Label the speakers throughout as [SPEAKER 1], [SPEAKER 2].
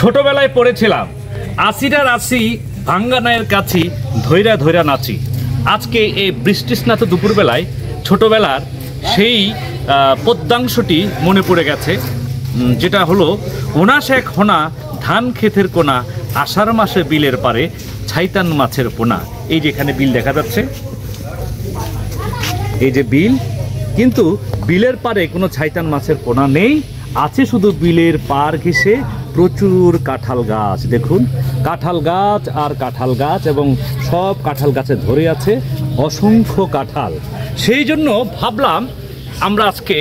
[SPEAKER 1] ছোটবেলায় পড়েছিলাম আশিটা রাশি ভাঙ্গানায়ের কাছি ধৈরা ধৈরা নাচি। আজকে এই বৃষ্টিস্নাত দুপুরবেলায় ছোটবেলার সেই পদ্যাংশটি মনে পড়ে গেছে, যেটা হলো ওনাস এক হোনা ধান ক্ষেতের কোনা, আষাঢ় মাসে বিলের পারে ছাইতান মাছের পোনা। এই যে এখানে বিল দেখা যাচ্ছে, এই যে বিল, কিন্তু বিলের পারে কোনো ছাইতান মাছের পোনা নেই, আছে শুধু বিলের পার ঘেঁষে প্রচুর কাঁঠাল গাছ। দেখুন কাঁঠাল গাছ আর কাঁঠাল গাছ, এবং সব কাঁঠাল গাছে ধরে আছে অসংখ্য কাঁঠাল। সেই জন্য ভাবলাম আমরা আজকে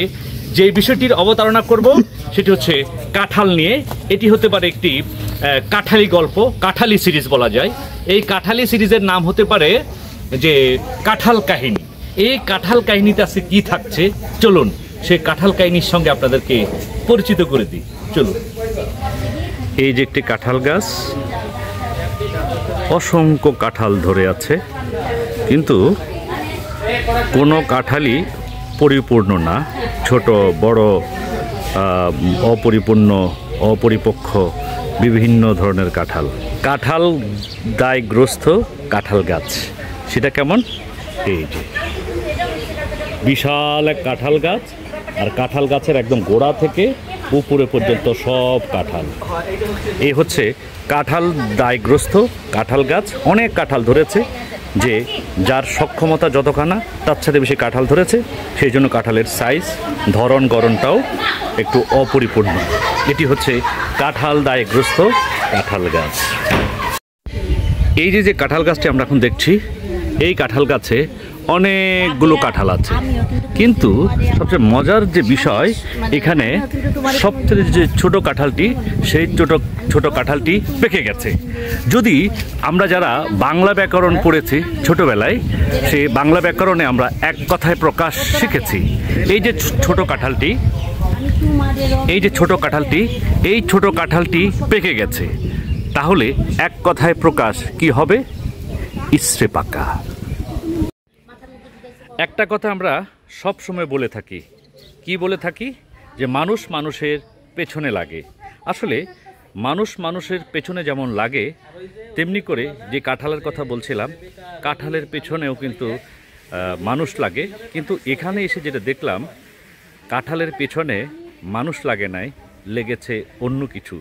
[SPEAKER 1] যে বিষয়টির অবতারণা করব সেটি হচ্ছে কাঁঠাল নিয়ে। এটি হতে পারে একটি কাঁঠালি গল্প, কাঁঠালি সিরিজ বলা যায়। এই কাঁঠালি সিরিজের নাম হতে পারে যে কাঁঠাল কাহিনী। এই কাঁঠাল কাহিনীতে আজকে কি থাকছে চলুন সেই কাঁঠাল কাহিনীর সঙ্গে আপনাদেরকে পরিচিত করে দিই। চলুন। এই যে একটি কাঁঠাল গাছ, অসংখ্য কাঁঠাল ধরে আছে, কিন্তু কোনো কাঁঠালই পরিপূর্ণ না। ছোট বড়, অপরিপূর্ণ, অপরিপক্ষ বিভিন্ন ধরনের কাঁঠাল। কাঁঠাল দায়গ্রস্ত কাঁঠাল গাছ, সেটা কেমন? এই যে বিশাল এক কাঁঠাল গাছ, আর কাঁঠাল গাছের একদম গোড়া থেকে উপরে পর্যন্ত সব কাঁঠাল। এই হচ্ছে কাঁঠাল দায়গ্রস্ত কাঁঠাল গাছ। অনেক কাঁঠাল ধরেছে, যে যার সক্ষমতা যতখানা তার সাথে বেশি কাঁঠাল ধরেছে, সেই জন্য কাঁঠালের সাইজ, ধরন গড়নটাও একটু অপরিপূর্ণ। এটি হচ্ছে কাঁঠাল দায়গ্রস্ত কাঁঠাল গাছ। এই যে কাঁঠাল গাছটি আমরা এখন দেখছি, এই কাঁঠাল গাছে অনেকগুলো কাঁঠাল আছে, কিন্তু সবচেয়ে মজার যে বিষয়, এখানে সবথেকে যে ছোট কাঁঠালটি, সেই ছোট কাঁঠালটি পেকে গেছে। যদি আমরা যারা বাংলা ব্যাকরণ পড়েছি ছোটবেলায়, সেই বাংলা ব্যাকরণে আমরা এক কথায় প্রকাশ শিখেছি। এই যে ছোট কাঁঠালটি, এই যে ছোট কাঁঠালটি, এই ছোট কাঁঠালটি পেকে গেছে, তাহলে এক কথায় প্রকাশ কি হবে? ইসরে পাকা। একটা কথা আমরা সব সময় বলে থাকি, কি বলে থাকি? যে মানুষ মানুষের পেছনে লাগে। আসলে মানুষ মানুষের পেছনে যেমন লাগে, তেমনি করে যে কাঁঠালের কথা বলছিলাম, কাঁঠালের পেছনেও কিন্তু মানুষ লাগে। কিন্তু এখানে এসে যেটা দেখলাম, কাঁঠালের পেছনে মানুষ লাগে নাই, লেগেছে অন্য কিছু।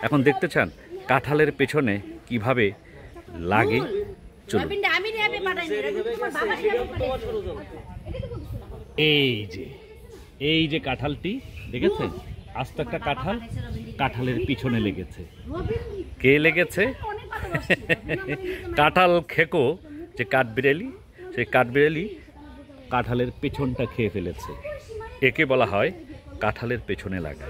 [SPEAKER 1] এখন দেখতে চান কাঁঠালের পেছনে কিভাবে লাগে? চলুন। এই যে কাঁঠালটি দেখেছেন, আস্ত একটা কাঁঠাল, কাঁঠালের পিছনে লেগেছে। কে লেগেছে? কাঁঠাল খেকো যে কাঠবিড়ালি, সেই কাঠবিড়ালি কাঁঠালের পেছনটা খেয়ে ফেলেছে। একে বলা হয় কাঁঠালের পেছনে লাগা।